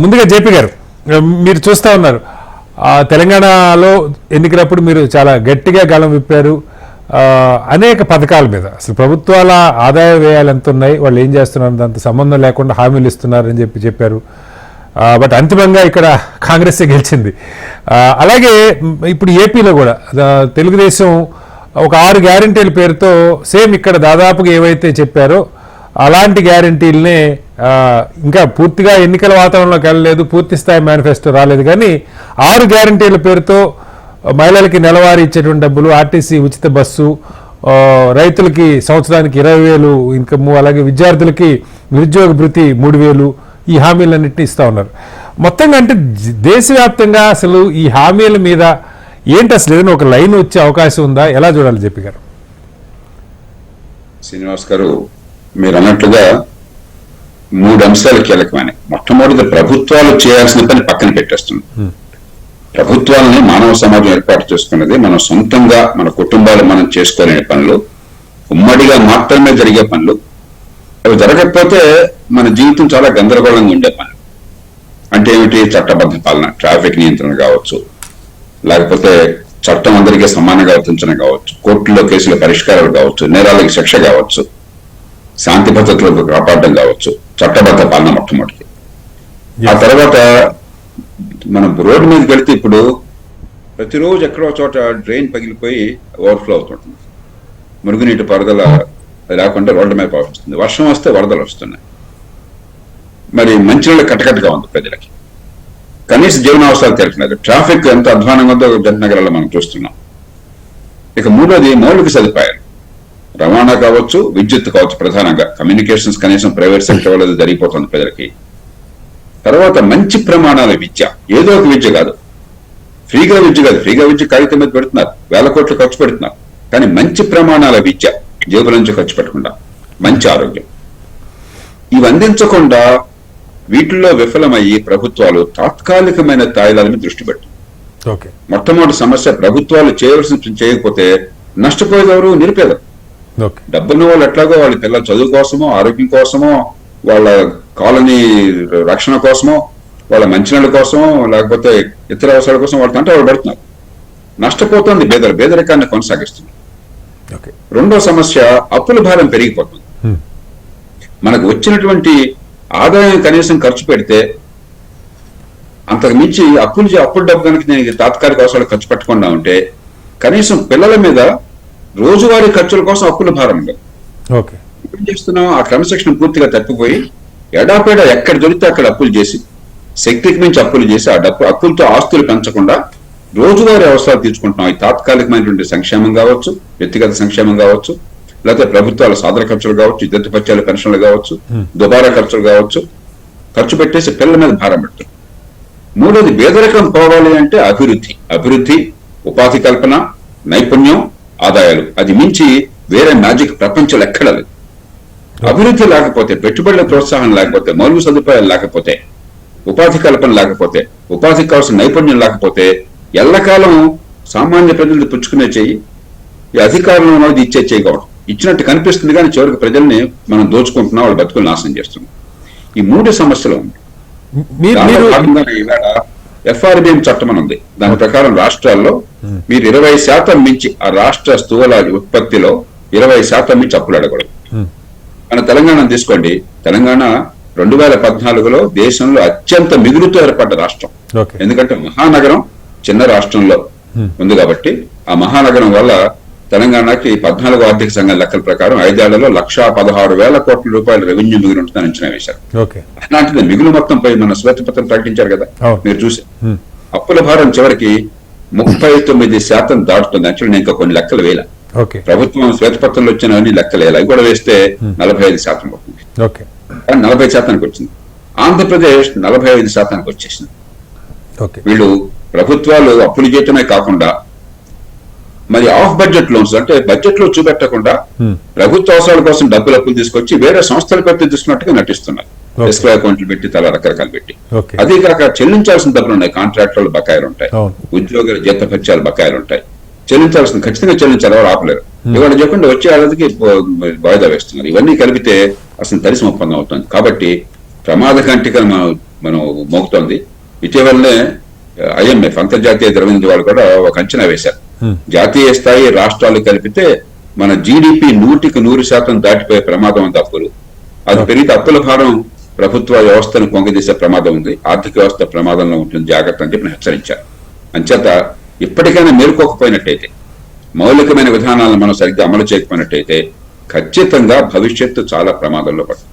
ముందుగా జేపీ గారు, మీరు చూస్తూ ఉన్నారు తెలంగాణలో ఎన్నికలప్పుడు మీరు చాలా గట్టిగా గళం విప్పారు. అనేక పథకాల మీద అసలు ప్రభుత్వాల ఆదాయ వ్యయాలు ఎంత ఉన్నాయి, వాళ్ళు ఏం చేస్తున్నారు, దాంతో సంబంధం లేకుండా హామీలు ఇస్తున్నారని చెప్పారు. బట్ అంతిమంగా ఇక్కడ కాంగ్రెసే గెలిచింది. అలాగే ఇప్పుడు ఏపీలో కూడా తెలుగుదేశం ఒక 6 గ్యారంటీల పేరుతో సేమ్ ఇక్కడ దాదాపుగా ఏవైతే చెప్పారో అలాంటి గ్యారంటీలనే ఇంకా పూర్తిగా ఎన్నికల వాతావరణంలోకి వెళ్ళలేదు, పూర్తి స్థాయి మేనిఫెస్టో రాలేదు. కానీ 6 గ్యారంటీల పేరుతో మహిళలకి నెలవారీ ఇచ్చేటువంటి డబ్బులు, ఆర్టీసీ ఉచిత బస్సు, రైతులకి సంవత్సరానికి 20,000 ఇన్కమ్, అలాగే విద్యార్థులకి నిరుద్యోగ భృతి 3,000, ఈ హామీలన్నింటినీ ఇస్తూ ఉన్నారు. మొత్తంగా అంటే దేశవ్యాప్తంగా అసలు ఈ హామీల మీద ఏంటి, అసలు ఏదైనా ఒక లైన్ వచ్చే అవకాశం ఉందా? ఎలా చూడాలి జేపీ గారు? శ్రీనివాస్ గారు, మీరు అన్నట్లుగా 3 అంశాలు కీలకమైనవి. మొట్టమొదటి, ప్రభుత్వాలు చేయాల్సిన పని పక్కన పెట్టేస్తుంది. ప్రభుత్వాలని మానవ సమాజం ఏర్పాటు చేసుకున్నది మనం సొంతంగా మన కుటుంబాలు మనం చేసుకోలేని పనులు, ఉమ్మడిగా మాత్రమే జరిగే పనులు. అవి జరగకపోతే మన జీవితం చాలా గందరగోళంగా ఉండే పనులు. అంటే ఏమిటి? చట్టబద్ధ పాలన, ట్రాఫిక్ నియంత్రణ కావచ్చు, లేకపోతే చట్టం అందరికీ సమానంగా వర్తించడం కావచ్చు, కోర్టులో కేసుల పరిష్కారాలు కావచ్చు, నేరాలకు శిక్ష కావచ్చు, శాంతి భద్రతలకు కాపాడడం కావచ్చు. చట్టబద్ధ పాలన మొట్టమొదటి. ఆ తర్వాత మనం రోడ్డు మీదకి వెళ్తే ఇప్పుడు ప్రతిరోజు ఎక్కడో చోట డ్రైన్ పగిలిపోయి ఓవర్ఫ్లో అవుతుంటుంది. మురుగునీటి పారుదల లేకుండా రోడ్డు మీద ప్రవహిస్తుంది. వర్షం వస్తే వరదలు వస్తున్నాయి. మరి మంచినీళ్ళు కట్టకట్టుగా ఉంది ప్రజలకి. కనీస జీవనావసరాలు తీరట్లేదు. ట్రాఫిక్ ఎంత అధ్వానంగా ఉందో జంట నగరాల్లో మనం చూస్తున్నాం. ఇక మూడోది మౌలిక సదుపాయాలు, రవాణా కావచ్చు, విద్యుత్ కావచ్చు. ప్రధానంగా కమ్యూనికేషన్స్ కనీసం ప్రైవేట్ సెక్టర్ వల్ల జరిగిపోతుంది ప్రజలకి. తర్వాత మంచి ప్రమాణాల విద్య, ఏదో ఒక విద్య కాదు, ఫ్రీగా విద్య కాదు. ఫ్రీగా విద్య కాగితం మీద పెడుతున్నారు, 1,000 కోట్లు ఖర్చు పెడుతున్నారు. కానీ మంచి ప్రమాణాల విద్య, జేబుల నుంచి ఖర్చు పెట్టకుండా, మంచి ఆరోగ్యం, ఇవి అందించకుండా వీటిల్లో విఫలమయ్యి ప్రభుత్వాలు తాత్కాలికమైన తాయిలాల మీద దృష్టి పెట్టారు. మొట్టమొదటి సమస్య, ప్రభుత్వాలు చేయవలసిన చేయకపోతే నష్టపోయేవారు నిరుపేదలు. డబ్బున్న వాళ్ళు ఎట్లాగో వాళ్ళ పిల్లల చదువు కోసమో, ఆరోగ్యం కోసమో, వాళ్ళ కాలనీ రక్షణ కోసమో, వాళ్ళ మంచినీళ్ళ కోసమో, లేకపోతే ఇతర అవసరాల కోసం వాళ్ళంటే వాళ్ళు పడుతున్నారు. నష్టపోతుంది పేదరికాన్ని కొనసాగిస్తుంది. రెండో సమస్య, అప్పుల భారం పెరిగిపోతుంది. మనకు వచ్చినటువంటి ఆదాయం కనీసం ఖర్చు పెడితే అంతకు మించి అప్పుల డబ్బు కనుక నేను తాత్కాలిక అవసరాలు ఖర్చు పెట్టకుండా ఉంటే కనీసం పిల్లల మీద రోజువారీ ఖర్చుల కోసం అప్పుల భారం ఉండదు. ఏం చేస్తున్నాం? ఆ క్రమశిక్షణ పూర్తిగా తప్పిపోయి ఎడాపేడ ఎక్కడ దొరికితే అక్కడ అప్పులు చేసి, శక్తికి మించి అప్పులు చేసి, ఆ అప్పులతో ఆస్తులు పెంచకుండా రోజువారీ అవసరాలు తీర్చుకుంటున్నాం. ఈ తాత్కాలికమైనటువంటి సంక్షేమం కావచ్చు, వ్యక్తిగత సంక్షేమం కావచ్చు, లేకపోతే ప్రభుత్వాల సాధన ఖర్చులు కావచ్చు, దత్తపత్యాల పెన్షన్లు కావచ్చు, దుబారా ఖర్చులు కావచ్చు, ఖర్చు పెట్టేసి పిల్లల మీద భారం పెడుతుంది. మూడోది, పేదరికం పోవాలి అంటే అభివృద్ధి, ఉపాధి కల్పన, నైపుణ్యం, ఆదాయాలు. అది మించి వేరే మ్యాజిక్ ప్రపంచంలో ఎక్కడ లేదు. అభివృద్ధి లేకపోతే, పెట్టుబడుల ప్రోత్సాహం లేకపోతే, మౌలిక సదుపాయాలు లేకపోతే, ఉపాధి కల్పన లేకపోతే, ఉపాధికి కావాల్సిన నైపుణ్యం లేకపోతే ఎల్లకాలం సామాన్య ప్రజలు పుచ్చుకునే చెయ్యి, ఈ అధికారంలో ఉన్నది ఇచ్చే చేయకూడదు. ఇచ్చినట్టు కనిపిస్తుంది కానీ చివరికి ప్రజల్ని మనం దోచుకుంటున్నాం, వాళ్ళ బతుకులు నాశనం చేస్తున్నాం. ఈ 3 సమస్యలు ఉంది. ఈవేళ FRBM చట్టం అని ఉంది. దాని ప్రకారం రాష్ట్రాల్లో మీరు 20% మించి ఆ రాష్ట్ర స్థూల ఉత్పత్తిలో 20% మించి అప్పులు అడగకూడదు. మన తెలంగాణ తీసుకోండి. తెలంగాణ 2014లో దేశంలో అత్యంత మిగులుతో ఏర్పడ్డ రాష్ట్రం. ఎందుకంటే మహానగరం చిన్న రాష్ట్రంలో ఉంది కాబట్టి ఆ మహానగరం వల్ల తెలంగాణకి 14వ ఆర్థిక సంఘం లెక్కల ప్రకారం 5 ఏళ్లలో 1,16,000 కోట్ల రూపాయల రెవెన్యూ మిగులు ఉంటుందని అంచనా వేశారు. అలాంటిది మిగులు మొత్తం పై మన శ్వేతపత్రం ప్రకటించారు కదా, మీరు చూసి. అప్పుల భారం చివరికి 39% దాటుతుంది. యాక్చువల్లీ నేను ఇంకా కొన్ని లెక్కలు వేయాల. ప్రభుత్వం శ్వేతపత్రంలో వచ్చిన అన్ని లెక్కలు అవి కూడా వేస్తే 45% అవుతుంది. కానీ 40%కి వచ్చింది. ఆంధ్రప్రదేశ్ 45%కి వచ్చేసింది. వీళ్ళు ప్రభుత్వాలు అప్పులు చేయటమే కాకుండా మరి ఆఫ్ బడ్జెట్ లోన్స్, అంటే బడ్జెట్ లో చూపెట్టకుండా ప్రభుత్వ అవసరాల కోసం అప్పులు తీసుకొచ్చి వేరే సంస్థల పెట్టి తీసుకున్నట్టుగా నటిస్తున్నారు. ఎస్క్రో అకౌంట్లు పెట్టి తల రకరకాలు పెట్టి. అదే కాక చెల్లించాల్సిన డబ్బులు ఉన్నాయి, కాంట్రాక్టర్ల బకాయిలు ఉంటాయి, ఉద్యోగుల జీతభత్యాల బకాయిలు ఉంటాయి. ఖచ్చితంగా చెల్లించాలి, ఎవరు ఆపలేరు. ఇవాళ చెప్పండి వచ్చే ఏడాదికి వాయిదా వేస్తున్నారు. ఇవన్నీ కలిపితే అసలు తరిసి ఒప్పందం అవుతుంది. కాబట్టి ప్రమాద కంటికలు మనం మోగుతోంది. ఇటీవలనే IMF అంతర్జాతీయ ద్రవ్యనిధి వాళ్ళు కూడా ఒక అంచనా వేశారు. జాతీయ స్థాయి రాష్ట్రాలు కలిపితే మన GDP 100% దాటిపోయే ప్రమాదం ఉంది అప్పులు. అది పెరిగితే అప్పుల భారం ప్రభుత్వ వ్యవస్థను పొంగదీసే ప్రమాదం ఉంది, ఆర్థిక వ్యవస్థ ప్రమాదంలో ఉంటుంది, జాగ్రత్త అని చెప్పి హెచ్చరించారు. అంచేత ఇప్పటికైనా మేల్కోకపోయినట్టయితే, మౌలికమైన విధానాలను మనం సరిగ్గా అమలు చేయకపోయినట్టయితే ఖచ్చితంగా భవిష్యత్తు చాలా ప్రమాదంలో పడుతుంది.